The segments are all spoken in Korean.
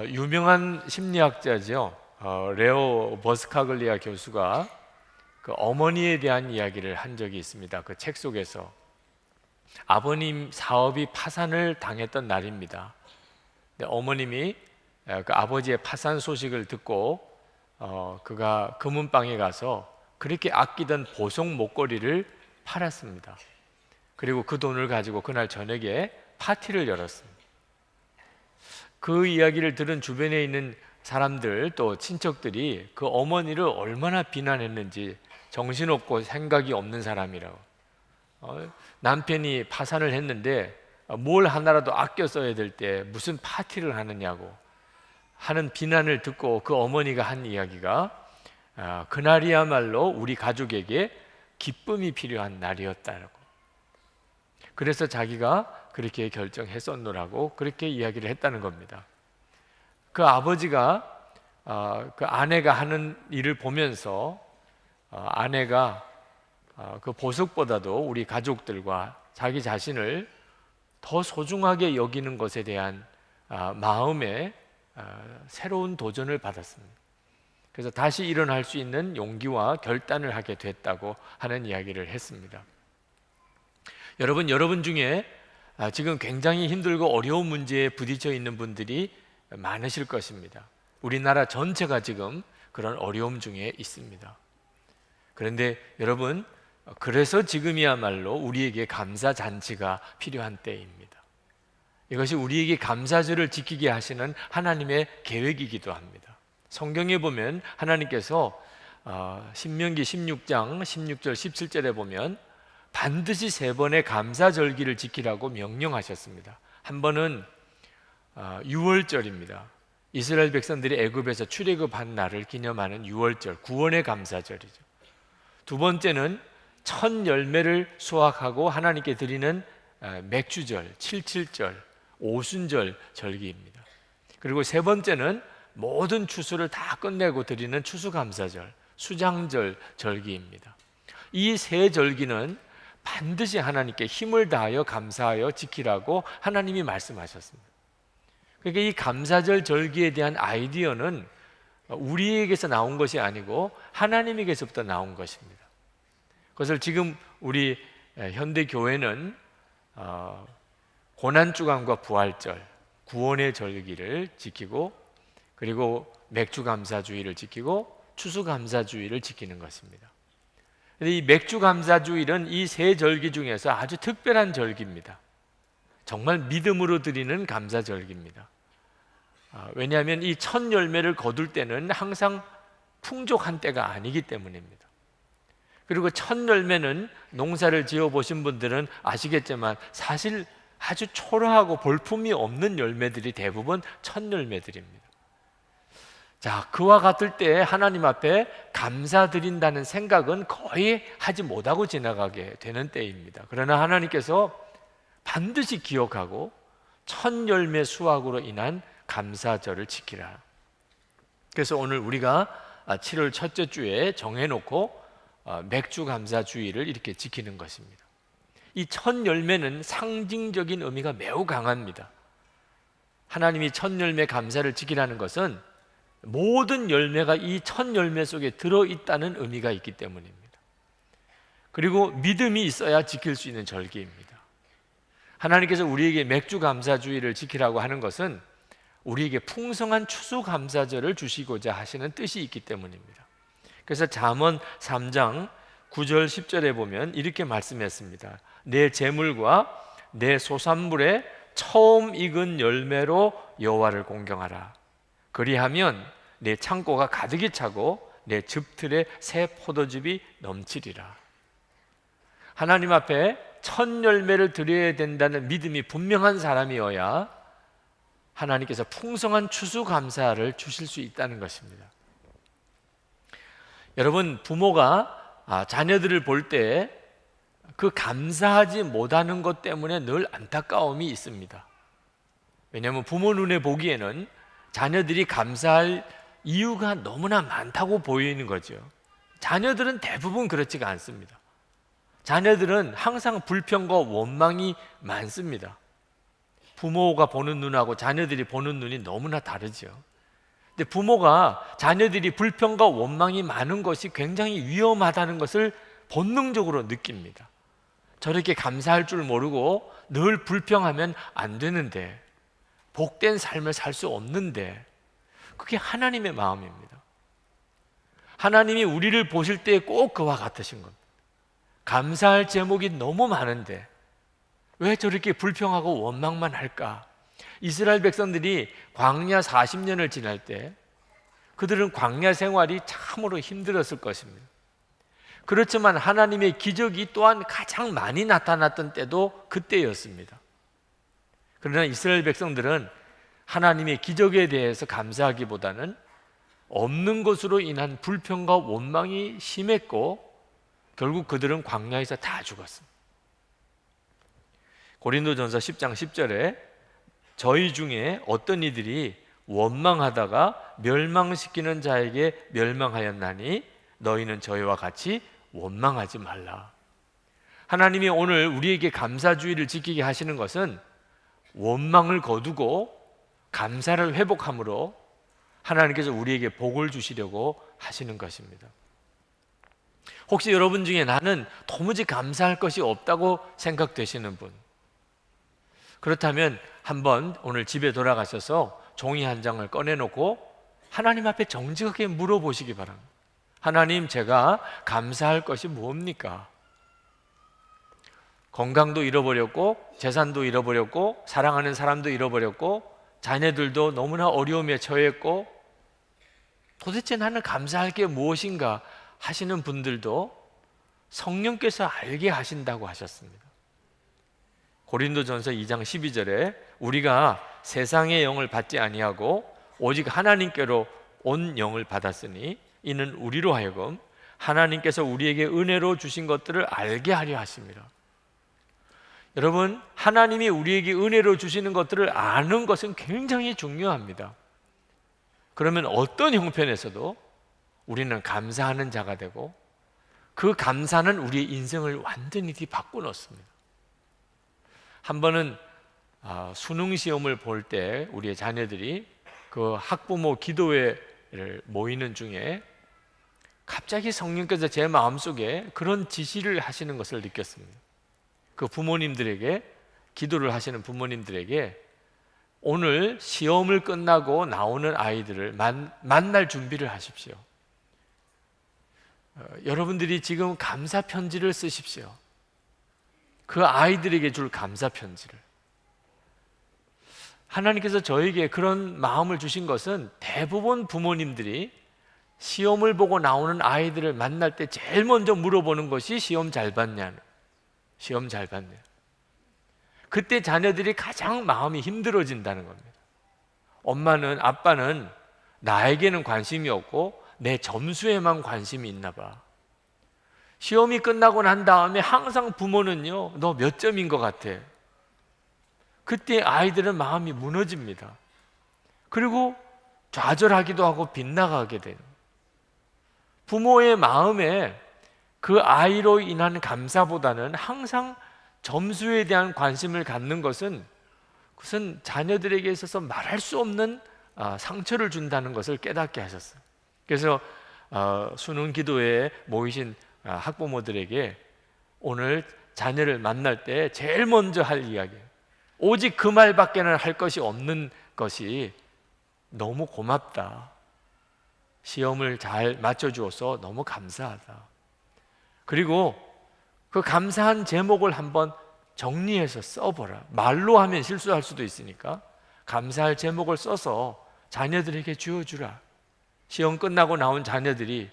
유명한 심리학자죠. 레오 버스카글리아 교수가 그 어머니에 대한 이야기를 한 적이 있습니다. 그 책 속에서 아버님 사업이 파산을 당했던 날입니다. 근데 어머님이 그 아버지의 파산 소식을 듣고 그가 금은방에 가서 그렇게 아끼던 보석 목걸이를 팔았습니다. 그리고 그 돈을 가지고 그날 저녁에 파티를 열었습니다. 그 이야기를 들은 주변에 있는 사람들 또 친척들이 그 어머니를 얼마나 비난했는지, 정신없고 생각이 없는 사람이라고, 남편이 파산을 했는데 뭘 하나라도 아껴 써야 될 때 무슨 파티를 하느냐고 하는 비난을 듣고 그 어머니가 한 이야기가 그날이야말로 우리 가족에게 기쁨이 필요한 날이었다고, 그래서 자기가 그렇게 결정했었노라고 그렇게 이야기를 했다는 겁니다. 그 아버지가 그 아내가 하는 일을 보면서 아내가 그 보석보다도 우리 가족들과 자기 자신을 더 소중하게 여기는 것에 대한 마음에 새로운 도전을 받았습니다. 그래서 다시 일어날 수 있는 용기와 결단을 하게 됐다고 하는 이야기를 했습니다. 여러분 중에 지금 굉장히 힘들고 어려운 문제에 부딪혀 있는 분들이 많으실 것입니다. 우리나라 전체가 지금 그런 어려움 중에 있습니다. 그런데 여러분, 그래서 지금이야말로 우리에게 감사잔치가 필요한 때입니다. 이것이 우리에게 감사절을 지키게 하시는 하나님의 계획이기도 합니다. 성경에 보면 하나님께서 신명기 16장 16절 17절에 보면 반드시 3번의 감사절기를 지키라고 명령하셨습니다. 한 번은 6월절입니다. 이스라엘 백성들이 애굽에서 출애굽한 날을 기념하는 6월절, 구원의 감사절이죠. 두 번째는 첫 열매를 수확하고 하나님께 드리는 맥주절, 77절, 오순절 절기입니다. 그리고 세 번째는 모든 추수를 다 끝내고 드리는 추수감사절, 수장절 절기입니다. 이 세 절기는 반드시 하나님께 힘을 다하여 감사하여 지키라고 하나님이 말씀하셨습니다. 그러니까 이 감사절 절기에 대한 아이디어는 우리에게서 나온 것이 아니고 하나님에게서부터 나온 것입니다. 그것을 지금 우리 현대 교회는 고난주간과 부활절, 구원의 절기를 지키고, 그리고 맥주감사주의를 지키고 추수감사주의를 지키는 것입니다. 이 맥주감사주일은 이 세 절기 중에서 아주 특별한 절기입니다. 정말 믿음으로 드리는 감사절기입니다. 왜냐하면 이 첫 열매를 거둘 때는 항상 풍족한 때가 아니기 때문입니다. 그리고 첫 열매는 농사를 지어보신 분들은 아시겠지만 사실 아주 초라하고 볼품이 없는 열매들이 대부분 첫 열매들입니다. 자, 그와 같을 때 하나님 앞에 감사드린다는 생각은 거의 하지 못하고 지나가게 되는 때입니다. 그러나 하나님께서 반드시 기억하고 첫 열매 수확으로 인한 감사절을 지키라. 그래서 오늘 우리가 7월 첫째 주에 정해놓고 맥주 감사주의를 이렇게 지키는 것입니다. 이 첫 열매는 상징적인 의미가 매우 강합니다. 하나님이 첫 열매 감사를 지키라는 것은 모든 열매가 이 첫 열매 속에 들어있다는 의미가 있기 때문입니다. 그리고 믿음이 있어야 지킬 수 있는 절기입니다. 하나님께서 우리에게 맥주 감사주의를 지키라고 하는 것은 우리에게 풍성한 추수 감사절을 주시고자 하시는 뜻이 있기 때문입니다. 그래서 잠언 3장 9절 10절에 보면 이렇게 말씀했습니다. 내 재물과 내 소산물의 처음 익은 열매로 여호와를 공경하라. 그리하면 내 창고가 가득히 차고 내 즙틀에 새 포도즙이 넘치리라. 하나님 앞에 첫 열매를 드려야 된다는 믿음이 분명한 사람이어야 하나님께서 풍성한 추수감사를 주실 수 있다는 것입니다. 여러분, 부모가 자녀들을 볼 때 그 감사하지 못하는 것 때문에 늘 안타까움이 있습니다. 왜냐하면 부모 눈에 보기에는 자녀들이 감사할 이유가 너무나 많다고 보이는 거죠. 자녀들은 대부분 그렇지가 않습니다. 자녀들은 항상 불평과 원망이 많습니다. 부모가 보는 눈하고 자녀들이 보는 눈이 너무나 다르죠. 근데 부모가 자녀들이 불평과 원망이 많은 것이 굉장히 위험하다는 것을 본능적으로 느낍니다. 저렇게 감사할 줄 모르고 늘 불평하면 안 되는데, 복된 삶을 살 수 없는데, 그게 하나님의 마음입니다. 하나님이 우리를 보실 때 꼭 그와 같으신 겁니다. 감사할 제목이 너무 많은데 왜 저렇게 불평하고 원망만 할까? 이스라엘 백성들이 광야 40년을 지날 때 그들은 광야 생활이 참으로 힘들었을 것입니다. 그렇지만 하나님의 기적이 또한 가장 많이 나타났던 때도 그때였습니다. 그러나 이스라엘 백성들은 하나님의 기적에 대해서 감사하기보다는 없는 것으로 인한 불평과 원망이 심했고 결국 그들은 광야에서 다 죽었습니다. 고린도전서 10장 10절에 저희 중에 어떤 이들이 원망하다가 멸망시키는 자에게 멸망하였나니 너희는 저희와 같이 원망하지 말라. 하나님이 오늘 우리에게 감사주의를 지키게 하시는 것은 원망을 거두고 감사를 회복함으로 하나님께서 우리에게 복을 주시려고 하시는 것입니다. 혹시 여러분 중에 나는 도무지 감사할 것이 없다고 생각되시는 분, 그렇다면 한번 오늘 집에 돌아가셔서 종이 한 장을 꺼내놓고 하나님 앞에 정직하게 물어보시기 바랍니다. 하나님, 제가 감사할 것이 무엇입니까? 건강도 잃어버렸고 재산도 잃어버렸고 사랑하는 사람도 잃어버렸고 자녀들도 너무나 어려움에 처했고 도대체 나는 감사할 게 무엇인가 하시는 분들도 성령께서 알게 하신다고 하셨습니다. 고린도전서 2장 12절에 우리가 세상의 영을 받지 아니하고 오직 하나님께로 온 영을 받았으니 이는 우리로 하여금 하나님께서 우리에게 은혜로 주신 것들을 알게 하려 하십니다. 여러분, 하나님이 우리에게 은혜로 주시는 것들을 아는 것은 굉장히 중요합니다. 그러면 어떤 형편에서도 우리는 감사하는 자가 되고 그 감사는 우리의 인생을 완전히 뒤바꿔놓습니다. 한 번은 수능 시험을 볼 때 우리의 자녀들이 그 학부모 기도회를 모이는 중에 갑자기 성령께서 제 마음속에 그런 지시를 하시는 것을 느꼈습니다. 그 부모님들에게, 기도를 하시는 부모님들에게 오늘 시험을 끝나고 나오는 아이들을 만날 준비를 하십시오. 여러분들이 지금 감사 편지를 쓰십시오. 그 아이들에게 줄 감사 편지를. 하나님께서 저에게 그런 마음을 주신 것은 대부분 부모님들이 시험을 보고 나오는 아이들을 만날 때 제일 먼저 물어보는 것이 시험 잘 봤냐, 시험 잘 봤냐. 그때 자녀들이 가장 마음이 힘들어진다는 겁니다. 엄마는, 아빠는 나에게는 관심이 없고 내 점수에만 관심이 있나 봐. 시험이 끝나고 난 다음에 항상 부모는요, 너 몇 점인 것 같아. 그때 아이들은 마음이 무너집니다. 그리고 좌절하기도 하고 빗나가게 돼요. 부모의 마음에 그 아이로 인한 감사보다는 항상 점수에 대한 관심을 갖는 것은 그것은 자녀들에게 있어서 말할 수 없는 상처를 준다는 것을 깨닫게 하셨어요. 그래서 수능 기도회에 모이신 학부모들에게 오늘 자녀를 만날 때 제일 먼저 할 이야기예요. 오직 그 말밖에는 할 것이 없는 것이 너무 고맙다. 시험을 잘 맞춰주어서 너무 감사하다. 그리고 그 감사한 제목을 한번 정리해서 써보라. 말로 하면 실수할 수도 있으니까 감사할 제목을 써서 자녀들에게 주어주라. 시험 끝나고 나온 자녀들이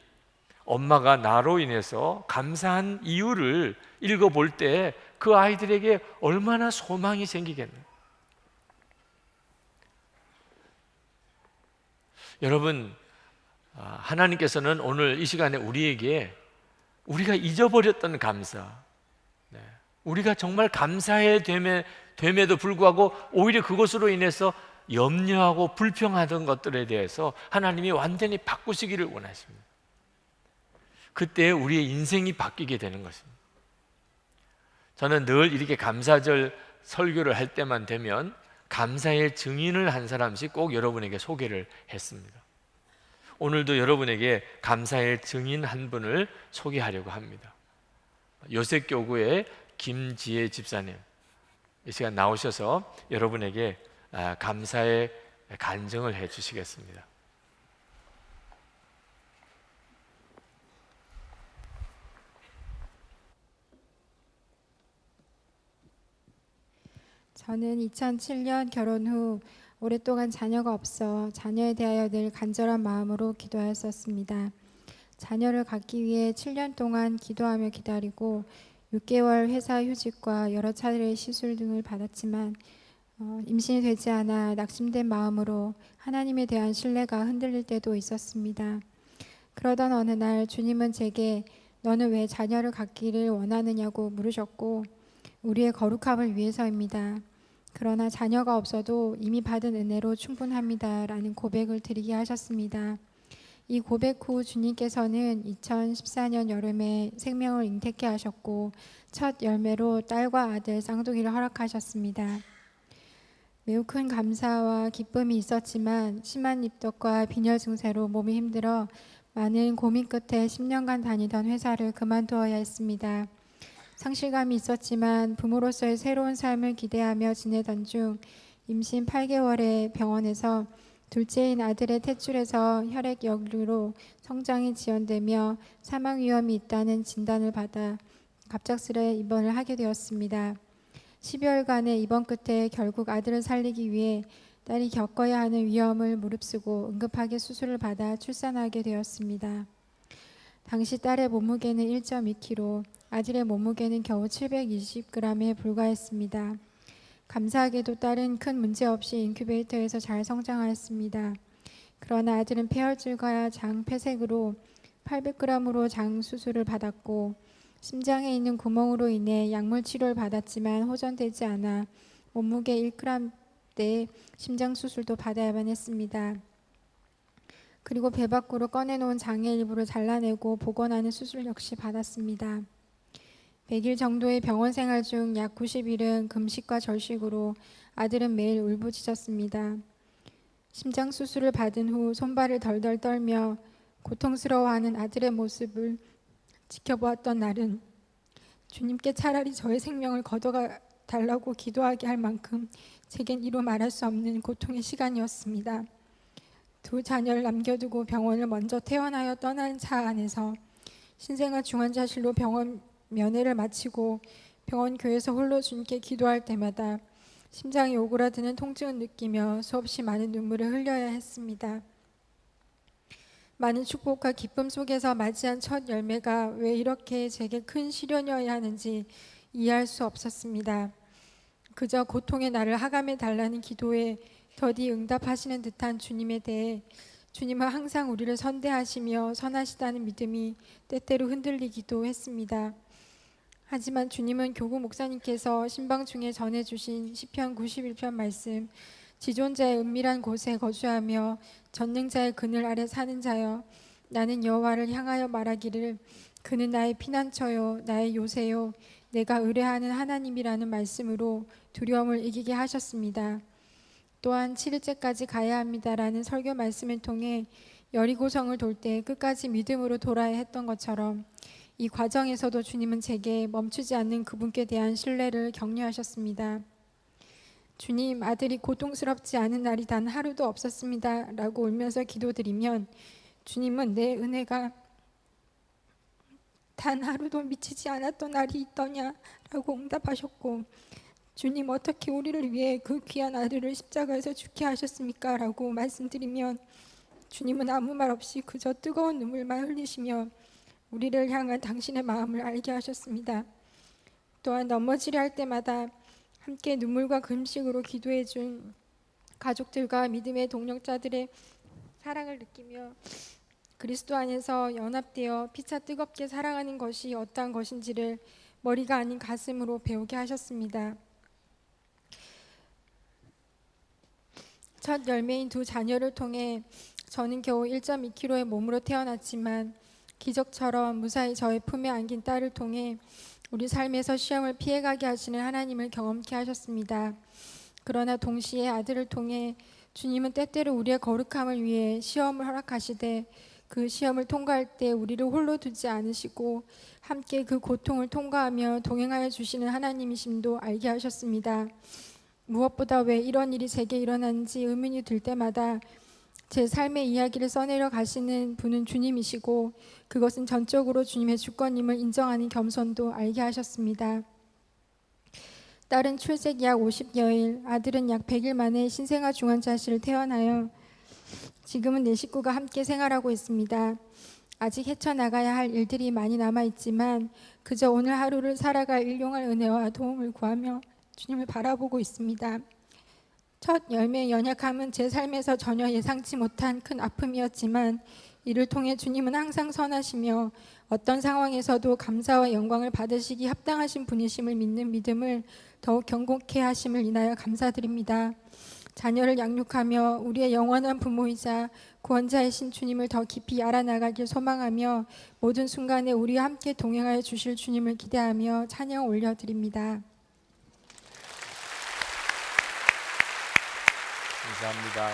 엄마가 나로 인해서 감사한 이유를 읽어볼 때 그 아이들에게 얼마나 소망이 생기겠나요? 여러분, 하나님께서는 오늘 이 시간에 우리에게 우리가 잊어버렸던 감사, 우리가 정말 감사해야 됨에도 불구하고 오히려 그것으로 인해서 염려하고 불평하던 것들에 대해서 하나님이 완전히 바꾸시기를 원하십니다. 그때 우리의 인생이 바뀌게 되는 것입니다. 저는 늘 이렇게 감사절 설교를 할 때만 되면 감사의 증인을 한 사람씩 꼭 여러분에게 소개를 했습니다. 오늘도 여러분에게 감사의 증인 한 분을 소개하려고 합니다. 요셉교구의 김지혜 집사님, 이 시간 나오셔서 여러분에게 감사의 간증을 해 주시겠습니다. 저는 2007년 결혼 후 오랫동안 자녀가 없어 자녀에 대하여 늘 간절한 마음으로 기도하였었습니다. 자녀를 갖기 위해 7년 동안 기도하며 기다리고 6개월 회사 휴직과 여러 차례의 시술 등을 받았지만 임신이 되지 않아 낙심된 마음으로 하나님에 대한 신뢰가 흔들릴 때도 있었습니다. 그러던 어느 날 주님은 제게 너는 왜 자녀를 갖기를 원하느냐고 물으셨고 우리의 거룩함을 위해서입니다. 그러나 자녀가 없어도 이미 받은 은혜로 충분합니다. 라는 고백을 드리게 하셨습니다. 이 고백 후 주님께서는 2014년 여름에 생명을 잉태케 하셨고 첫 열매로 딸과 아들 쌍둥이를 허락하셨습니다. 매우 큰 감사와 기쁨이 있었지만 심한 입덧과 빈혈 증세로 몸이 힘들어 많은 고민 끝에 10년간 다니던 회사를 그만두어야 했습니다. 상실감이 있었지만 부모로서의 새로운 삶을 기대하며 지내던 중 임신 8개월에 병원에서 둘째인 아들의 탯줄에서 혈액역류로 성장이 지연되며 사망 위험이 있다는 진단을 받아 갑작스레 입원을 하게 되었습니다. 12월간의 입원 끝에 결국 아들을 살리기 위해 딸이 겪어야 하는 위험을 무릅쓰고 응급하게 수술을 받아 출산하게 되었습니다. 당시 딸의 몸무게는 1.2kg, 아들의 몸무게는 겨우 720g에 불과했습니다. 감사하게도 딸은 큰 문제 없이 인큐베이터에서 잘 성장하였습니다. 그러나 아들은 폐혈증과 장 폐색으로 800g으로 장 수술을 받았고 심장에 있는 구멍으로 인해 약물 치료를 받았지만 호전되지 않아 몸무게 1g대 심장 수술도 받아야만 했습니다. 그리고 배 밖으로 꺼내놓은 장의 일부를 잘라내고 복원하는 수술 역시 받았습니다. 100일 정도의 병원 생활 중 약 90일은 금식과 절식으로 아들은 매일 울부짖었습니다. 심장 수술을 받은 후 손발을 덜덜 떨며 고통스러워하는 아들의 모습을 지켜보았던 날은 주님께 차라리 저의 생명을 걷어가 달라고 기도하게 할 만큼 제겐 이루 말할 수 없는 고통의 시간이었습니다. 두 자녀를 남겨두고 병원을 먼저 퇴원하여 떠나는 차 안에서 신생아 중환자실로 병원 면회를 마치고 병원 교회에서 홀로 주님께 기도할 때마다 심장이 오그라드는 통증을 느끼며 수없이 많은 눈물을 흘려야 했습니다. 많은 축복과 기쁨 속에서 맞이한 첫 열매가 왜 이렇게 제게 큰 시련이어야 하는지 이해할 수 없었습니다. 그저 고통의 나를 하감해 달라는 기도에 더디 응답하시는 듯한 주님에 대해 주님은 항상 우리를 선대하시며 선하시다는 믿음이 때때로 흔들리기도 했습니다. 하지만 주님은 교구 목사님께서 신방 중에 전해주신 시편 91편 말씀 지존자의 은밀한 곳에 거주하며 전능자의 그늘 아래 사는 자여 나는 여호와를 향하여 말하기를 그는 나의 피난처요 나의 요새요 내가 의뢰하는 하나님이라는 말씀으로 두려움을 이기게 하셨습니다. 또한 7일째까지 가야 합니다라는 설교 말씀을 통해 여리고성을 돌 때 끝까지 믿음으로 돌아야 했던 것처럼 이 과정에서도 주님은 제게 멈추지 않는 그분께 대한 신뢰를 격려하셨습니다. 주님, 아들이 고통스럽지 않은 날이 단 하루도 없었습니다 라고 울면서 기도드리면 주님은 내 은혜가 단 하루도 미치지 않았던 날이 있더냐 라고 응답하셨고 주님 어떻게 우리를 위해 그 귀한 아들을 십자가에서 죽게 하셨습니까? 라고 말씀드리면 주님은 아무 말 없이 그저 뜨거운 눈물만 흘리시며 우리를 향한 당신의 마음을 알게 하셨습니다. 또한 넘어지려 할 때마다 함께 눈물과 금식으로 기도해 준 가족들과 믿음의 동력자들의 사랑을 느끼며 그리스도 안에서 연합되어 피차 뜨겁게 사랑하는 것이 어떠한 것인지를 머리가 아닌 가슴으로 배우게 하셨습니다. 첫 열매인 두 자녀를 통해 저는 겨우 1.2kg의 몸으로 태어났지만 기적처럼 무사히 저의 품에 안긴 딸을 통해 우리 삶에서 시험을 피해가게 하시는 하나님을 경험케 하셨습니다. 그러나 동시에 아들을 통해 주님은 때때로 우리의 거룩함을 위해 시험을 허락하시되 그 시험을 통과할 때 우리를 홀로 두지 않으시고 함께 그 고통을 통과하며 동행하여 주시는 하나님이심도 알게 하셨습니다. 무엇보다 왜 이런 일이 제게 일어나는지 의문이 들 때마다 제 삶의 이야기를 써내려 가시는 분은 주님이시고 그것은 전적으로 주님의 주권임을 인정하는 겸손도 알게 하셨습니다. 딸은 출생 약 50여일, 아들은 약 100일 만에 신생아 중환자실을 퇴원하여 지금은 네 식구가 함께 생활하고 있습니다. 아직 헤쳐나가야 할 일들이 많이 남아있지만 그저 오늘 하루를 살아갈 일용할 은혜와 도움을 구하며 주님을 바라보고 있습니다. 첫 열매의 연약함은 제 삶에서 전혀 예상치 못한 큰 아픔이었지만 이를 통해 주님은 항상 선하시며 어떤 상황에서도 감사와 영광을 받으시기 합당하신 분이심을 믿는 믿음을 더욱 견고케 하심을 인하여 감사드립니다. 자녀를 양육하며 우리의 영원한 부모이자 구원자이신 주님을 더 깊이 알아나가길 소망하며 모든 순간에 우리와 함께 동행하여 주실 주님을 기대하며 찬양 올려드립니다. 감사합니다.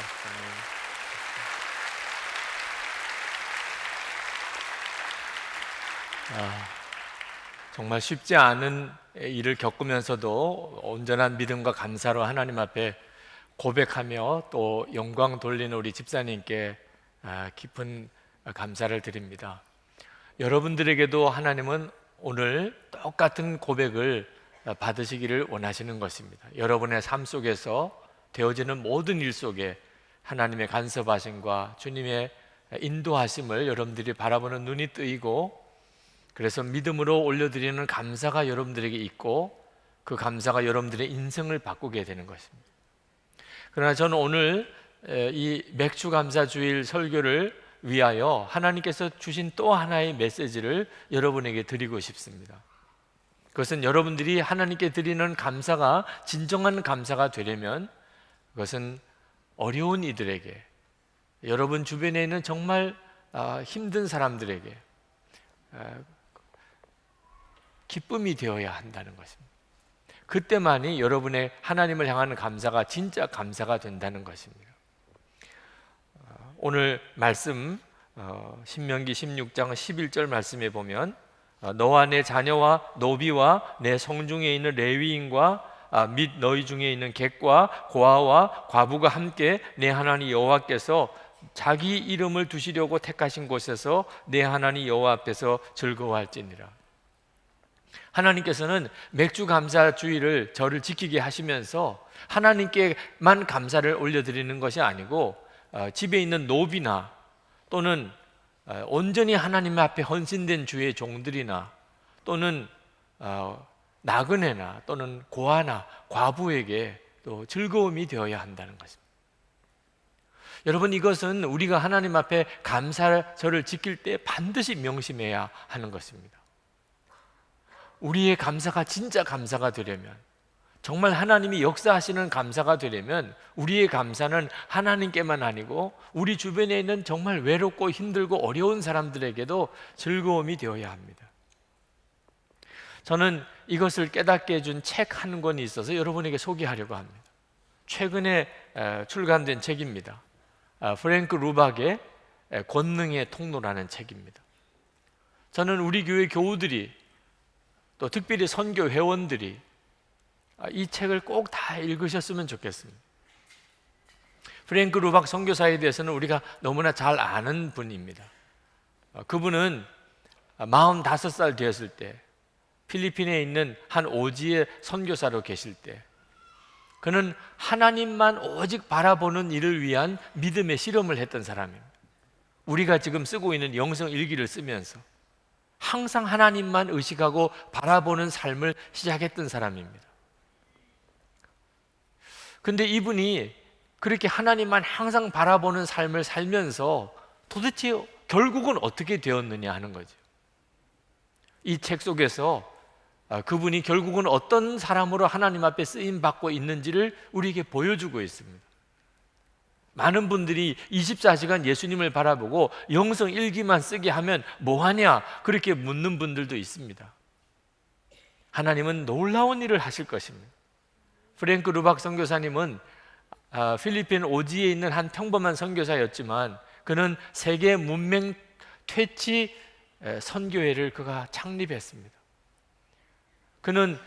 정말 쉽지 않은 일을 겪으면서도 온전한 믿음과 감사로 하나님 앞에 고백하며 또 영광 돌리는 우리 집사님께 깊은 감사를 드립니다. 여러분들에게도 하나님은 오늘 똑같은 고백을 받으시기를 원하시는 것입니다. 여러분의 삶 속에서 되어지는 모든 일 속에 하나님의 간섭하심과 주님의 인도하심을 여러분들이 바라보는 눈이 뜨이고 그래서 믿음으로 올려드리는 감사가 여러분들에게 있고 그 감사가 여러분들의 인생을 바꾸게 되는 것입니다. 그러나 저는 오늘 이 맥주감사주일 설교를 위하여 하나님께서 주신 또 하나의 메시지를 여러분에게 드리고 싶습니다. 그것은 여러분들이 하나님께 드리는 감사가 진정한 감사가 되려면 그것은 어려운 이들에게, 여러분 주변에 있는 정말 힘든 사람들에게 기쁨이 되어야 한다는 것입니다. 그때만이 여러분의 하나님을 향하는 감사가 진짜 감사가 된다는 것입니다. 오늘 말씀 신명기 16장 11절 말씀에 보면 너와 내 자녀와 노비와 내 성중에 있는 레위인과 및 너희 중에 있는 객과 고아와 과부가 함께 내 하나님 여호와께서 자기 이름을 두시려고 택하신 곳에서 내 하나님 여호와 앞에서 즐거워할지니라. 하나님께서는 맥주감사주의를 저를 지키게 하시면서 하나님께만 감사를 올려드리는 것이 아니고 집에 있는 노비나 또는 온전히 하나님 앞에 헌신된 주의 종들이나 또는 나그네나 또는 고아나 과부에게 또 즐거움이 되어야 한다는 것입니다. 여러분, 이것은 우리가 하나님 앞에 감사절을 지킬 때 반드시 명심해야 하는 것입니다. 우리의 감사가 진짜 감사가 되려면, 정말 하나님이 역사하시는 감사가 되려면 우리의 감사는 하나님께만 아니고 우리 주변에 있는 정말 외롭고 힘들고 어려운 사람들에게도 즐거움이 되어야 합니다. 저는 이것을 깨닫게 해준 책 한 권이 있어서 여러분에게 소개하려고 합니다. 최근에 출간된 책입니다. 프랭크 루박의 권능의 통로라는 책입니다. 저는 우리 교회 교우들이 또 특별히 선교 회원들이 이 책을 꼭 다 읽으셨으면 좋겠습니다. 프랭크 루박 선교사에 대해서는 우리가 너무나 잘 아는 분입니다. 그분은 45살 되었을 때 필리핀에 있는 한 오지의 선교사로 계실 때 그는 하나님만 오직 바라보는 일을 위한 믿음의 실험을 했던 사람입니다. 우리가 지금 쓰고 있는 영성 일기를 쓰면서 항상 하나님만 의식하고 바라보는 삶을 시작했던 사람입니다. 근데 이분이 그렇게 하나님만 항상 바라보는 삶을 살면서 도대체 결국은 어떻게 되었느냐 하는 거죠. 이 책 속에서 그분이 결국은 어떤 사람으로 하나님 앞에 쓰임받고 있는지를 우리에게 보여주고 있습니다. 많은 분들이 24시간 예수님을 바라보고 영성 일기만 쓰게 하면 뭐하냐 그렇게 묻는 분들도 있습니다. 하나님은 놀라운 일을 하실 것입니다. 프랭크 루박 선교사님은 필리핀 오지에 있는 한 평범한 선교사였지만 그는 세계 문맹 퇴치 선교회를 그가 창립했습니다. 그는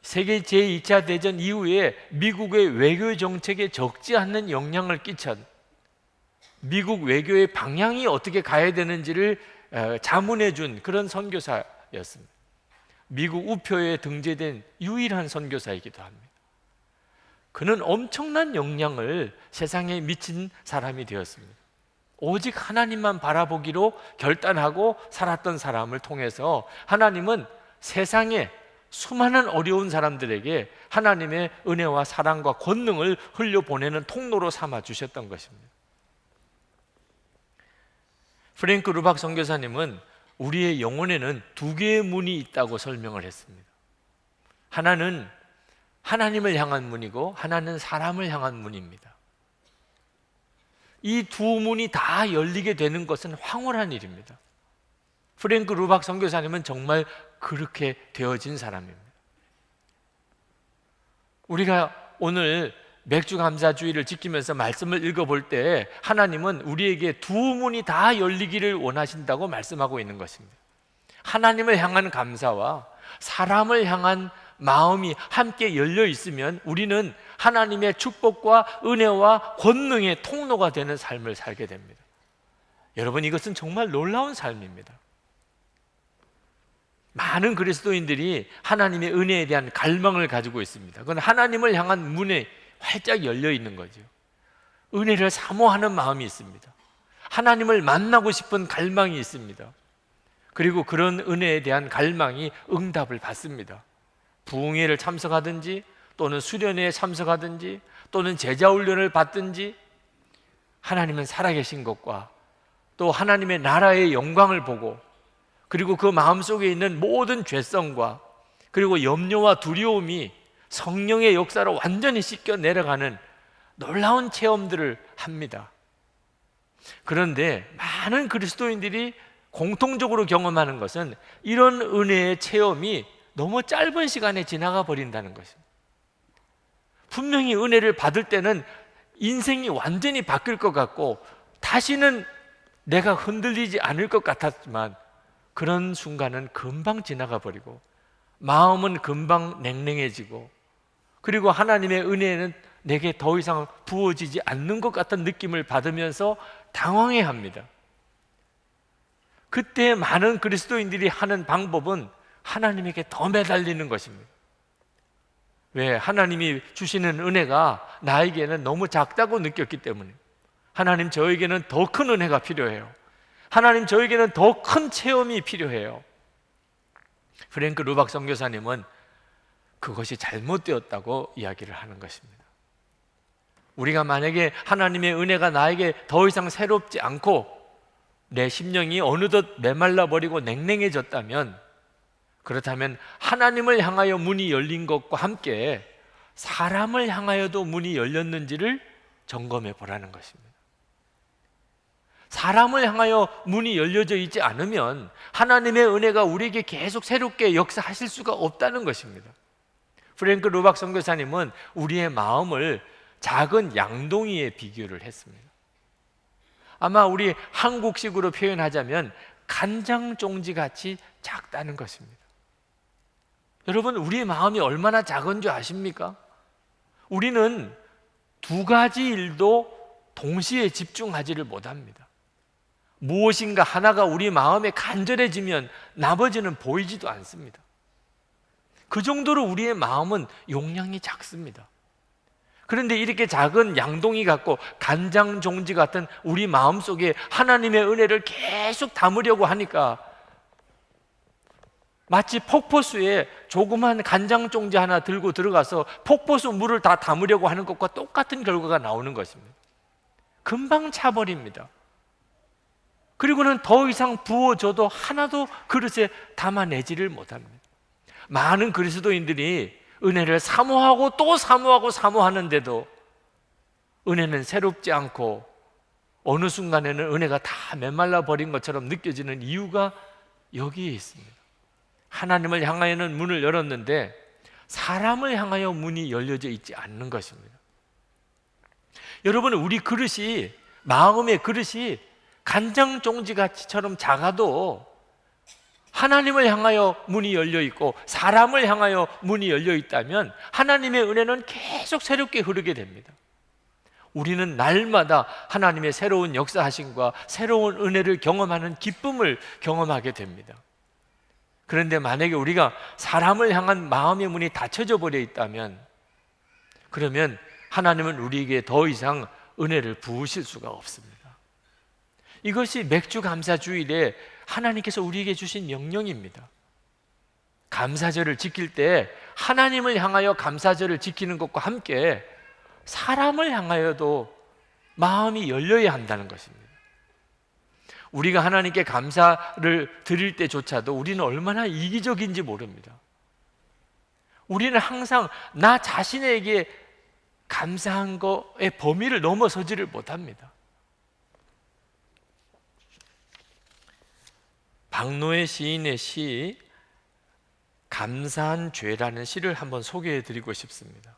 세계 제2차 대전 이후에 미국의 외교 정책에 적지 않는 영향을 끼친 미국 외교의 방향이 어떻게 가야 되는지를 자문해 준 그런 선교사였습니다. 미국 우표에 등재된 유일한 선교사이기도 합니다. 그는 엄청난 영향을 세상에 미친 사람이 되었습니다. 오직 하나님만 바라보기로 결단하고 살았던 사람을 통해서 하나님은 세상에 수많은 어려운 사람들에게 하나님의 은혜와 사랑과 권능을 흘려보내는 통로로 삼아 주셨던 것입니다. 프랭크 루박 선교사님은 우리의 영혼에는 두 개의 문이 있다고 설명을 했습니다. 하나는 하나님을 향한 문이고 하나는 사람을 향한 문입니다. 이 두 문이 다 열리게 되는 것은 황홀한 일입니다. 프랭크 루박 선교사님은 정말 그렇게 되어진 사람입니다. 우리가 오늘 맥주감사주의를 지키면서 말씀을 읽어볼 때 하나님은 우리에게 두 문이 다 열리기를 원하신다고 말씀하고 있는 것입니다. 하나님을 향한 감사와 사람을 향한 마음이 함께 열려 있으면 우리는 하나님의 축복과 은혜와 권능의 통로가 되는 삶을 살게 됩니다. 여러분, 이것은 정말 놀라운 삶입니다. 많은 그리스도인들이 하나님의 은혜에 대한 갈망을 가지고 있습니다. 그건 하나님을 향한 문에 활짝 열려 있는 거죠. 은혜를 사모하는 마음이 있습니다. 하나님을 만나고 싶은 갈망이 있습니다. 그리고 그런 은혜에 대한 갈망이 응답을 받습니다. 부흥회를 참석하든지 또는 수련회에 참석하든지 또는 제자훈련을 받든지 하나님은 살아계신 것과 또 하나님의 나라의 영광을 보고 그리고 그 마음속에 있는 모든 죄성과 그리고 염려와 두려움이 성령의 역사로 완전히 씻겨 내려가는 놀라운 체험들을 합니다. 그런데 많은 그리스도인들이 공통적으로 경험하는 것은 이런 은혜의 체험이 너무 짧은 시간에 지나가 버린다는 것입니다. 분명히 은혜를 받을 때는 인생이 완전히 바뀔 것 같고 다시는 내가 흔들리지 않을 것 같았지만 그런 순간은 금방 지나가 버리고 마음은 금방 냉랭해지고 그리고 하나님의 은혜는 내게 더 이상 부어지지 않는 것 같은 느낌을 받으면서 당황해합니다. 그때 많은 그리스도인들이 하는 방법은 하나님에게 더 매달리는 것입니다. 왜? 하나님이 주시는 은혜가 나에게는 너무 작다고 느꼈기 때문에 하나님, 저에게는 더 큰 은혜가 필요해요. 하나님, 저에게는 더 큰 체험이 필요해요. 프랭크 루박 선교사님은 그것이 잘못되었다고 이야기를 하는 것입니다. 우리가 만약에 하나님의 은혜가 나에게 더 이상 새롭지 않고 내 심령이 어느덧 메말라 버리고 냉랭해졌다면, 그렇다면 하나님을 향하여 문이 열린 것과 함께 사람을 향하여도 문이 열렸는지를 점검해 보라는 것입니다. 사람을 향하여 문이 열려져 있지 않으면 하나님의 은혜가 우리에게 계속 새롭게 역사하실 수가 없다는 것입니다. 프랭크 루박 선교사님은 우리의 마음을 작은 양동이에 비교를 했습니다. 아마 우리 한국식으로 표현하자면 간장종지같이 작다는 것입니다. 여러분, 우리의 마음이 얼마나 작은 줄 아십니까? 우리는 두 가지 일도 동시에 집중하지를 못합니다. 무엇인가 하나가 우리 마음에 간절해지면 나머지는 보이지도 않습니다. 그 정도로 우리의 마음은 용량이 작습니다. 그런데 이렇게 작은 양동이 같고 간장 종지 같은 우리 마음속에 하나님의 은혜를 계속 담으려고 하니까 마치 폭포수에 조그만 간장 종지 하나 들고 들어가서 폭포수 물을 다 담으려고 하는 것과 똑같은 결과가 나오는 것입니다. 금방 차버립니다. 그리고는 더 이상 부어줘도 하나도 그릇에 담아내지를 못합니다. 많은 그리스도인들이 은혜를 사모하고 또 사모하고 사모하는데도 은혜는 새롭지 않고 어느 순간에는 은혜가 다 메말라 버린 것처럼 느껴지는 이유가 여기에 있습니다. 하나님을 향하여는 문을 열었는데 사람을 향하여 문이 열려져 있지 않는 것입니다. 여러분, 우리 그릇이, 마음의 그릇이 간장종지같이처럼 작아도 하나님을 향하여 문이 열려 있고 사람을 향하여 문이 열려 있다면 하나님의 은혜는 계속 새롭게 흐르게 됩니다. 우리는 날마다 하나님의 새로운 역사하심과 새로운 은혜를 경험하는 기쁨을 경험하게 됩니다. 그런데 만약에 우리가 사람을 향한 마음의 문이 닫혀져 버려 있다면, 그러면 하나님은 우리에게 더 이상 은혜를 부으실 수가 없습니다. 이것이 맥주 감사 주일에 하나님께서 우리에게 주신 명령입니다. 감사절을 지킬 때 하나님을 향하여 감사절을 지키는 것과 함께 사람을 향하여도 마음이 열려야 한다는 것입니다. 우리가 하나님께 감사를 드릴 때조차도 우리는 얼마나 이기적인지 모릅니다. 우리는 항상 나 자신에게 감사한 것의 범위를 넘어서지를 못합니다. 박노해 시인의 시 감사한 죄라는 시를 한번 소개해 드리고 싶습니다.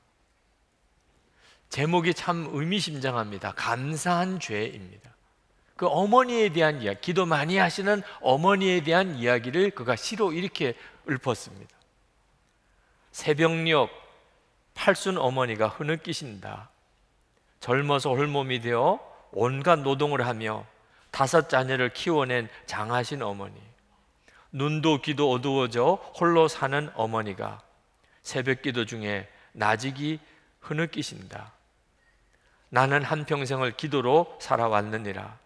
제목이 참 의미심장합니다. 감사한 죄입니다. 그 어머니에 대한 이야기, 기도 많이 하시는 어머니에 대한 이야기를 그가 시로 이렇게 읊었습니다. 새벽녘 팔순 어머니가 흐느끼신다. 젊어서 홀몸이 되어 온갖 노동을 하며 5 자녀를 키워낸 장하신 어머니, 눈도 귀도 어두워져 홀로 사는 어머니가 새벽기도 중에 나직이 흐느끼신다. 나는 한평생을 기도로 살아왔느니라.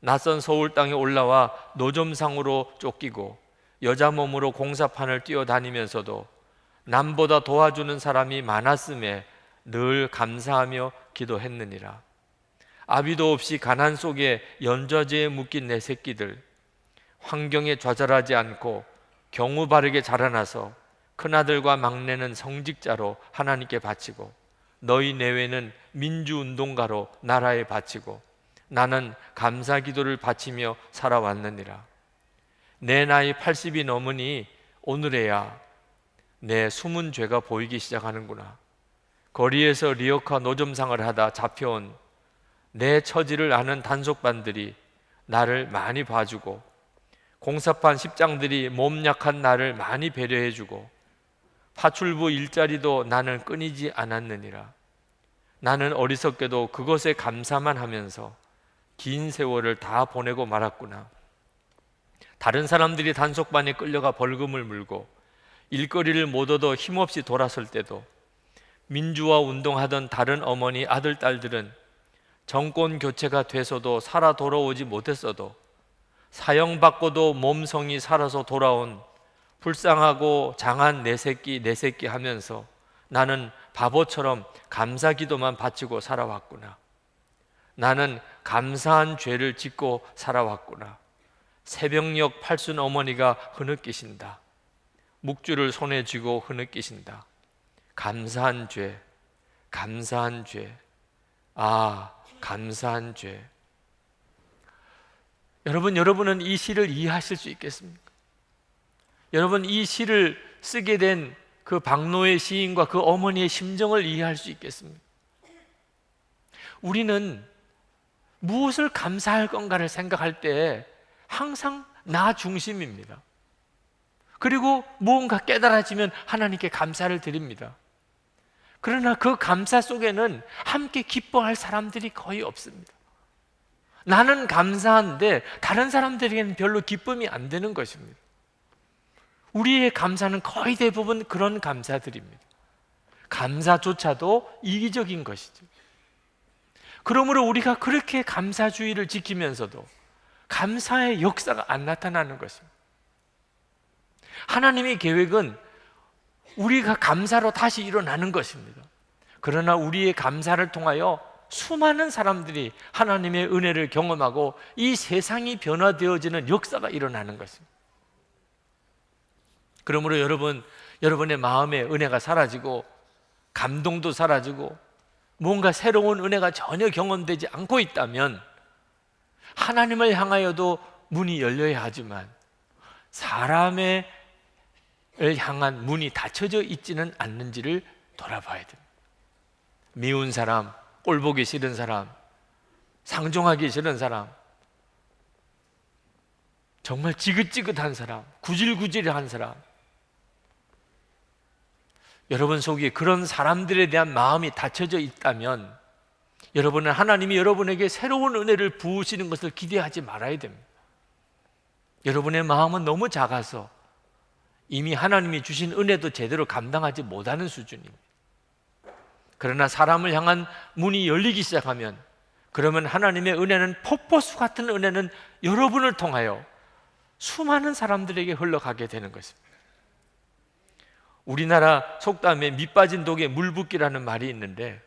낯선 서울 땅에 올라와 노점상으로 쫓기고 여자 몸으로 공사판을 뛰어다니면서도 남보다 도와주는 사람이 많았음에 늘 감사하며 기도했느니라. 아비도 없이 가난 속에 연좌제에 묶인 내 새끼들, 환경에 좌절하지 않고 경우 바르게 자라나서 큰아들과 막내는 성직자로 하나님께 바치고 너희 내외는 민주운동가로 나라에 바치고 나는 감사 기도를 바치며 살아왔느니라. 내 나이 80이 넘으니 오늘에야 내 숨은 죄가 보이기 시작하는구나. 거리에서 리어카 노점상을 하다 잡혀온 내 처지를 아는 단속반들이 나를 많이 봐주고 공사판 십장들이 몸 약한 나를 많이 배려해주고 파출부 일자리도 나는 끊이지 않았느니라. 나는 어리석게도 그것에 감사만 하면서 긴 세월을 다 보내고 말았구나. 다른 사람들이 단속반에 끌려가 벌금을 물고 일거리를 못 얻어 힘없이 돌아설 때도 민주화 운동하던 다른 어머니 아들 딸들은 정권 교체가 돼서도 살아 돌아오지 못했어도 사형받고도 몸성이 살아서 돌아온 불쌍하고 장한 내 새끼 하면서 나는 바보처럼 감사기도만 바치고 살아왔구나. 나는 감사한 죄를 짓고 살아왔구나. 새벽녘 팔순 어머니가 흐느끼신다. 묵주를 손에 쥐고 흐느끼신다. 감사한 죄, 감사한 죄. 아, 감사한 죄. 여러분은 이 시를 이해하실 수 있겠습니까? 여러분, 이 시를 쓰게 된 그 박노해 시인과 그 어머니의 심정을 이해할 수 있겠습니까? 우리는 무엇을 감사할 건가를 생각할 때 항상 나 중심입니다. 그리고 무언가 깨달아지면 하나님께 감사를 드립니다. 그러나 그 감사 속에는 함께 기뻐할 사람들이 거의 없습니다. 나는 감사한데 다른 사람들에게는 별로 기쁨이 안 되는 것입니다. 우리의 감사는 거의 대부분 그런 감사들입니다. 감사조차도 이기적인 것이죠. 그러므로 우리가 그렇게 감사주의를 지키면서도 감사의 역사가 안 나타나는 것입니다. 하나님의 계획은 우리가 감사로 다시 일어나는 것입니다. 그러나 우리의 감사를 통하여 수많은 사람들이 하나님의 은혜를 경험하고 이 세상이 변화되어지는 역사가 일어나는 것입니다. 그러므로 여러분의 마음에 은혜가 사라지고 감동도 사라지고 뭔가 새로운 은혜가 전혀 경험되지 않고 있다면 하나님을 향하여도 문이 열려야 하지만 사람의 향한 문이 닫혀져 있지는 않는지를 돌아봐야 됩니다. 미운 사람, 꼴보기 싫은 사람, 상종하기 싫은 사람, 정말 지긋지긋한 사람, 구질구질한 사람, 여러분 속에 그런 사람들에 대한 마음이 닫혀져 있다면 여러분은 하나님이 여러분에게 새로운 은혜를 부으시는 것을 기대하지 말아야 됩니다. 여러분의 마음은 너무 작아서 이미 하나님이 주신 은혜도 제대로 감당하지 못하는 수준입니다. 그러나 사람을 향한 문이 열리기 시작하면, 그러면 하나님의 은혜는, 폭포수 같은 은혜는 여러분을 통하여 수많은 사람들에게 흘러가게 되는 것입니다. 우리나라 속담에 밑 빠진 독에 물 붓기라는 말이 있는데,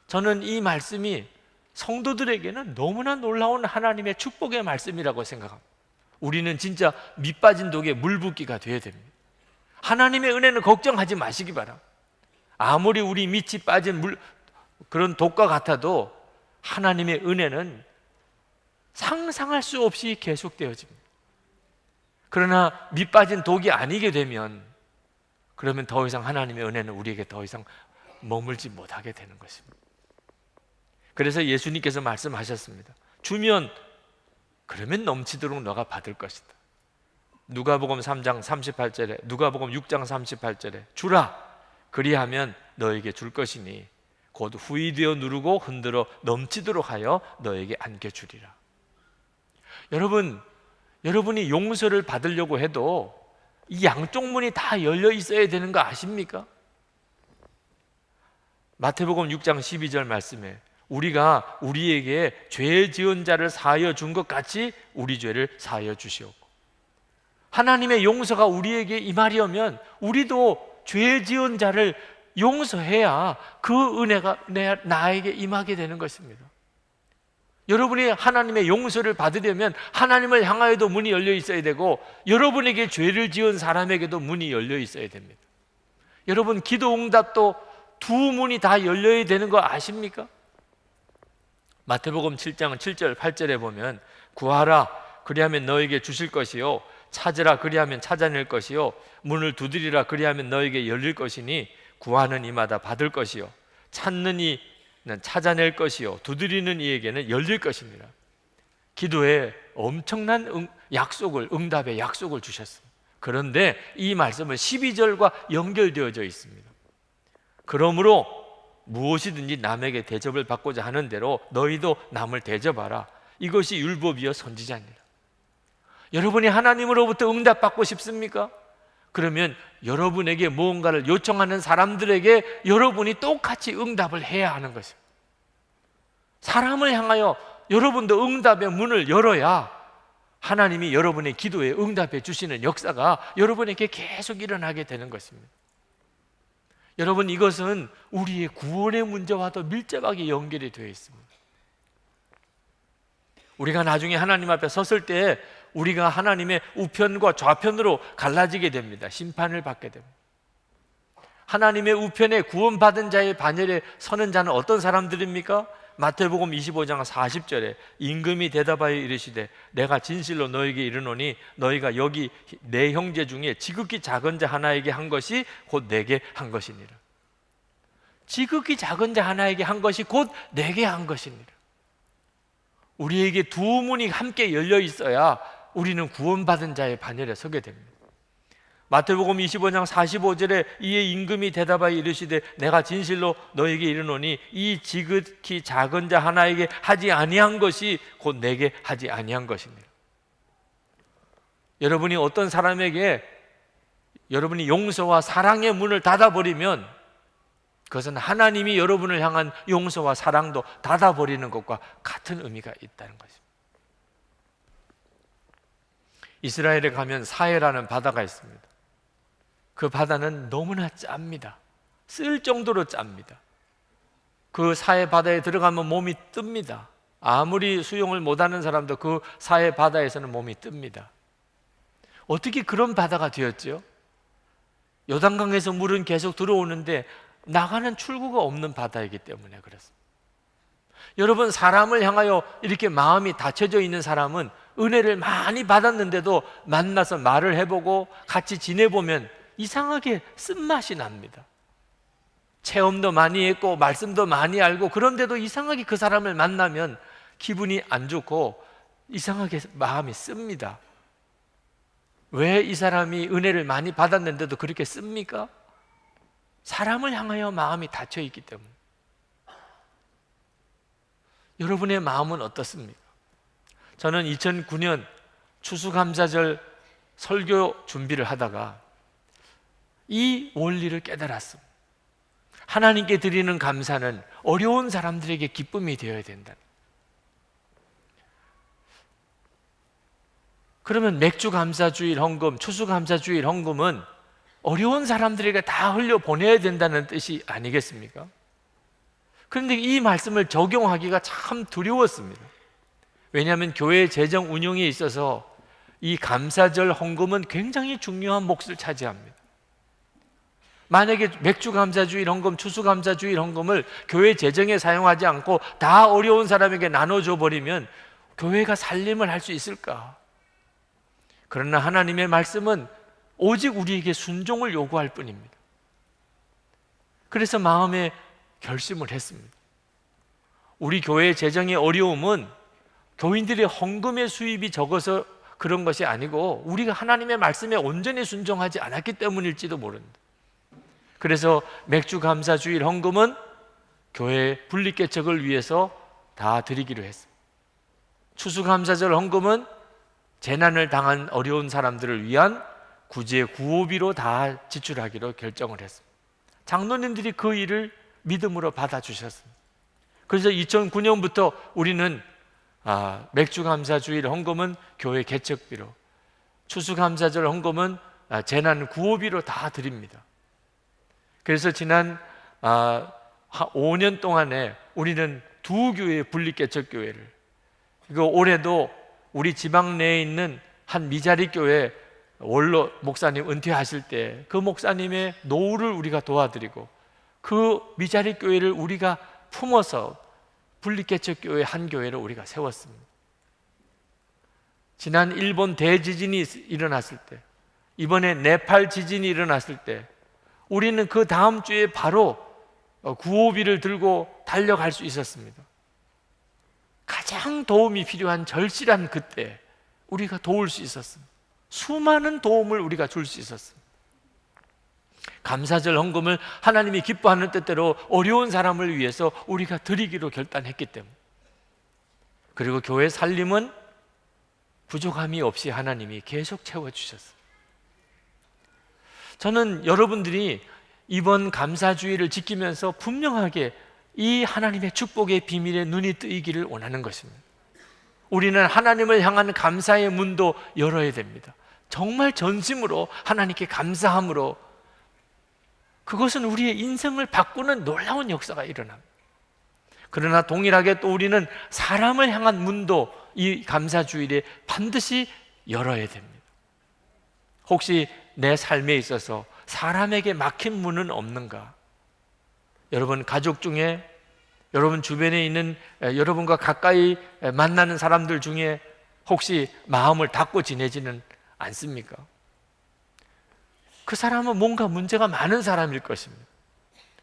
저는 이 말씀이 성도들에게는 너무나 놀라운 하나님의 축복의 말씀이라고 생각합니다. 우리는 진짜 밑 빠진 독에 물 붓기가 되어야 됩니다. 하나님의 은혜는 걱정하지 마시기 바랍니다. 아무리 우리 밑이 빠진 그런 독과 같아도 하나님의 은혜는 상상할 수 없이 계속되어집니다. 그러나 밑 빠진 독이 아니게 되면, 그러면 더 이상 하나님의 은혜는 우리에게 더 이상 머물지 못하게 되는 것입니다. 그래서 예수님께서 말씀하셨습니다. 주면 그러면 넘치도록 너가 받을 것이다. 누가복음 3장 38절에, 누가복음 6장 38절에 주라, 그리하면 너에게 줄 것이니 곧 후이되어 누르고 흔들어 넘치도록 하여 너에게 안겨주리라. 여러분이 용서를 받으려고 해도 이 양쪽 문이 다 열려 있어야 되는 거 아십니까? 마태복음 6장 12절 말씀에 우리가 우리에게 죄 지은 자를 사하여 준 것 같이 우리 죄를 사하여 주시옵고, 하나님의 용서가 우리에게 임하려면 우리도 죄 지은 자를 용서해야 그 은혜가 나에게 임하게 되는 것입니다. 여러분이 하나님의 용서를 받으려면 하나님을 향하여도 문이 열려 있어야 되고, 여러분에게 죄를 지은 사람에게도 문이 열려 있어야 됩니다. 여러분, 기도 응답도 두 문이 다 열려야 되는 거 아십니까? 마태복음 7장 7절 8절에 보면 구하라 그리하면 너에게 주실 것이요, 찾으라 그리하면 찾아낼 것이요, 문을 두드리라 그리하면 너에게 열릴 것이니 구하는 이마다 받을 것이요, 찾는 이는 찾아낼 것이요, 두드리는 이에게는 열릴 것입니다. 기도에 엄청난 응답의 약속을 주셨습니다. 그런데 이 말씀은 12절과 연결되어져 있습니다. 그러므로 무엇이든지 남에게 대접을 받고자 하는 대로 너희도 남을 대접하라. 이것이 율법이요 선지자니라. 여러분이 하나님으로부터 응답받고 싶습니까? 그러면 여러분에게 무언가를 요청하는 사람들에게 여러분이 똑같이 응답을 해야 하는 것입니다. 사람을 향하여 여러분도 응답의 문을 열어야 하나님이 여러분의 기도에 응답해 주시는 역사가 여러분에게 계속 일어나게 되는 것입니다. 여러분, 이것은 우리의 구원의 문제와도 밀접하게 연결이 되어 있습니다. 우리가 나중에 하나님 앞에 섰을 때 우리가 하나님의 우편과 좌편으로 갈라지게 됩니다. 심판을 받게 됩니다. 하나님의 우편에 구원받은 자의 반열에 서는 자는 어떤 사람들입니까? 마태복음 25장 40절에 임금이 대답하여 이르시되 내가 진실로 너에게 이르노니 너희가 여기 내 형제 중에 지극히 작은 자 하나에게 한 것이 곧 내게 한 것이니라. 지극히 작은 자 하나에게 한 것이 곧 내게 한 것이니라. 우리에게 두 문이 함께 열려 있어야 우리는 구원받은 자의 반열에 서게 됩니다. 마태복음 25장 45절에 이에 임금이 대답하여 이르시되 내가 진실로 너에게 이르노니 이 지극히 작은 자 하나에게 하지 아니한 것이 곧 내게 하지 아니한 것이니라. 여러분이 어떤 사람에게 여러분이 용서와 사랑의 문을 닫아버리면 그것은 하나님이 여러분을 향한 용서와 사랑도 닫아버리는 것과 같은 의미가 있다는 것입니다. 이스라엘에 가면 사해라는 바다가 있습니다. 그 바다는 너무나 짭니다. 쓸 정도로 짭니다. 그 사해 바다에 들어가면 몸이 뜹니다. 아무리 수영을 못하는 사람도 그 사해 바다에서는 몸이 뜹니다. 어떻게 그런 바다가 되었죠? 요단강에서 물은 계속 들어오는데 나가는 출구가 없는 바다이기 때문에 그렇습니다. 여러분, 사람을 향하여 이렇게 마음이 닫혀져 있는 사람은 은혜를 많이 받았는데도 만나서 말을 해보고 같이 지내보면 이상하게 쓴맛이 납니다. 체험도 많이 했고 말씀도 많이 알고 그런데도 이상하게 그 사람을 만나면 기분이 안 좋고 이상하게 마음이 씁니다. 왜 이 사람이 은혜를 많이 받았는데도 그렇게 씁니까? 사람을 향하여 마음이 닫혀 있기 때문에. 여러분의 마음은 어떻습니까? 저는 2009년 추수감사절 설교 준비를 하다가 이 원리를 깨달았습니다. 하나님께 드리는 감사는 어려운 사람들에게 기쁨이 되어야 된다. 그러면 맥주감사주일 헌금, 추수감사주일 헌금은 어려운 사람들에게 다 흘려보내야 된다는 뜻이 아니겠습니까? 그런데 이 말씀을 적용하기가 참 두려웠습니다. 왜냐하면 교회 재정 운영에 있어서 이 감사절 헌금은 굉장히 중요한 몫을 차지합니다. 만약에 맥주감사주일 헌금, 추수감사주일 헌금을 교회 재정에 사용하지 않고 다 어려운 사람에게 나눠줘 버리면 교회가 살림을 할 수 있을까? 그러나 하나님의 말씀은 오직 우리에게 순종을 요구할 뿐입니다. 그래서 마음에 결심을 했습니다. 우리 교회의 재정의 어려움은 교인들의 헌금의 수입이 적어서 그런 것이 아니고 우리가 하나님의 말씀에 온전히 순종하지 않았기 때문일지도 모른다. 그래서 맥주감사주일 헌금은 교회 분리개척을 위해서 다 드리기로 했습니다. 추수감사절 헌금은 재난을 당한 어려운 사람들을 위한 구제 구호비로 다 지출하기로 결정을 했습니다. 장로님들이 그 일을 믿음으로 받아주셨습니다. 그래서 2009년부터 우리는 맥주감사주일 헌금은 교회 개척비로, 추수감사절 헌금은 재난 구호비로 다 드립니다. 그래서 지난 5년 동안에 우리는 두 교회 분리개척교회를, 그리고 올해도 우리 지방 내에 있는 한 미자리 교회 원로 목사님 은퇴하실 때 그 목사님의 노후를 우리가 도와드리고 그 미자리 교회를 우리가 품어서 분리개척교회 한 교회를 우리가 세웠습니다. 지난 일본 대지진이 일어났을 때, 이번에 네팔 지진이 일어났을 때 우리는 그 다음 주에 바로 구호비를 들고 달려갈 수 있었습니다. 가장 도움이 필요한 절실한 그때 우리가 도울 수 있었습니다. 수많은 도움을 우리가 줄 수 있었습니다. 감사절 헌금을 하나님이 기뻐하는 뜻대로 어려운 사람을 위해서 우리가 드리기로 결단했기 때문에, 그리고 교회 살림은 부족함이 없이 하나님이 계속 채워주셨습니다. 저는 여러분들이 이번 감사주의를 지키면서 분명하게 이 하나님의 축복의 비밀에 눈이 뜨이기를 원하는 것입니다. 우리는 하나님을 향한 감사의 문도 열어야 됩니다. 정말 전심으로 하나님께 감사함으로 그것은 우리의 인생을 바꾸는 놀라운 역사가 일어납니다. 그러나 동일하게 또 우리는 사람을 향한 문도 이 감사주일에 반드시 열어야 됩니다. 혹시 내 삶에 있어서 사람에게 막힌 문은 없는가? 여러분 가족 중에, 여러분 주변에 있는 여러분과 가까이 만나는 사람들 중에 혹시 마음을 닫고 지내지는 않습니까? 그 사람은 뭔가 문제가 많은 사람일 것입니다.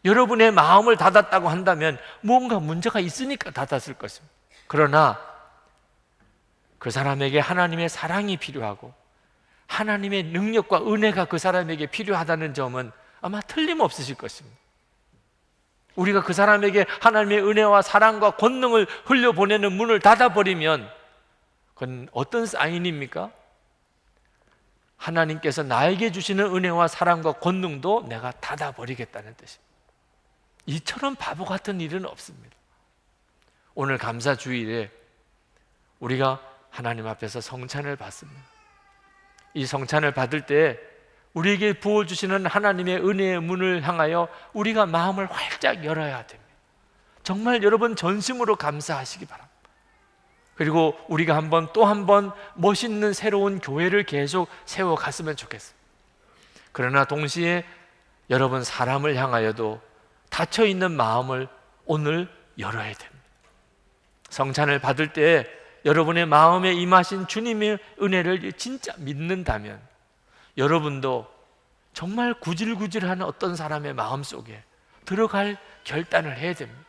여러분의 마음을 닫았다고 한다면 뭔가 문제가 있으니까 닫았을 것입니다. 그러나 그 사람에게 하나님의 사랑이 필요하고 하나님의 능력과 은혜가 그 사람에게 필요하다는 점은 아마 틀림없으실 것입니다. 우리가 그 사람에게 하나님의 은혜와 사랑과 권능을 흘려보내는 문을 닫아버리면 그건 어떤 사인입니까? 하나님께서 나에게 주시는 은혜와 사랑과 권능도 내가 닫아버리겠다는 뜻입니다. 이처럼 바보 같은 일은 없습니다. 오늘 감사주일에 우리가 하나님 앞에서 성찬을 받습니다. 이 성찬을 받을 때 우리에게 부어주시는 하나님의 은혜의 문을 향하여 우리가 마음을 활짝 열어야 됩니다. 정말 여러분 전심으로 감사하시기 바랍니다. 그리고 우리가 또 한 번 멋있는 새로운 교회를 계속 세워갔으면 좋겠습니다. 그러나 동시에 여러분 사람을 향하여도 닫혀있는 마음을 오늘 열어야 됩니다. 성찬을 받을 때 여러분의 마음에 임하신 주님의 은혜를 진짜 믿는다면 여러분도 정말 구질구질한 어떤 사람의 마음속에 들어갈 결단을 해야 됩니다.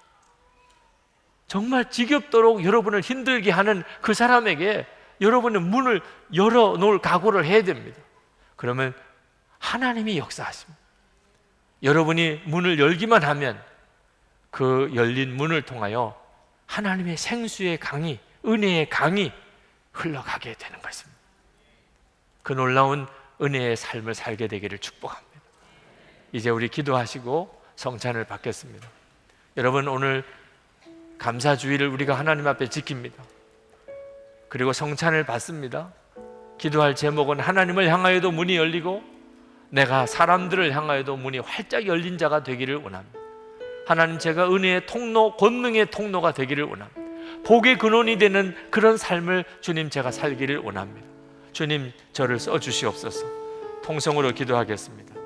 정말 지겹도록 여러분을 힘들게 하는 그 사람에게 여러분은 문을 열어놓을 각오를 해야 됩니다. 그러면 하나님이 역사하십니다. 여러분이 문을 열기만 하면 그 열린 문을 통하여 하나님의 생수의 강이, 은혜의 강이 흘러가게 되는 것입니다. 그 놀라운 은혜의 삶을 살게 되기를 축복합니다. 이제 우리 기도하시고 성찬을 받겠습니다. 여러분, 오늘 감사주의를 우리가 하나님 앞에 지킵니다. 그리고 성찬을 받습니다. 기도할 제목은 하나님을 향하여도 문이 열리고 내가 사람들을 향하여도 문이 활짝 열린 자가 되기를 원합니다. 하나님, 제가 은혜의 통로, 권능의 통로가 되기를 원합니다. 복의 근원이 되는 그런 삶을 주님, 제가 살기를 원합니다. 주님, 저를 써주시옵소서. 통성으로 기도하겠습니다.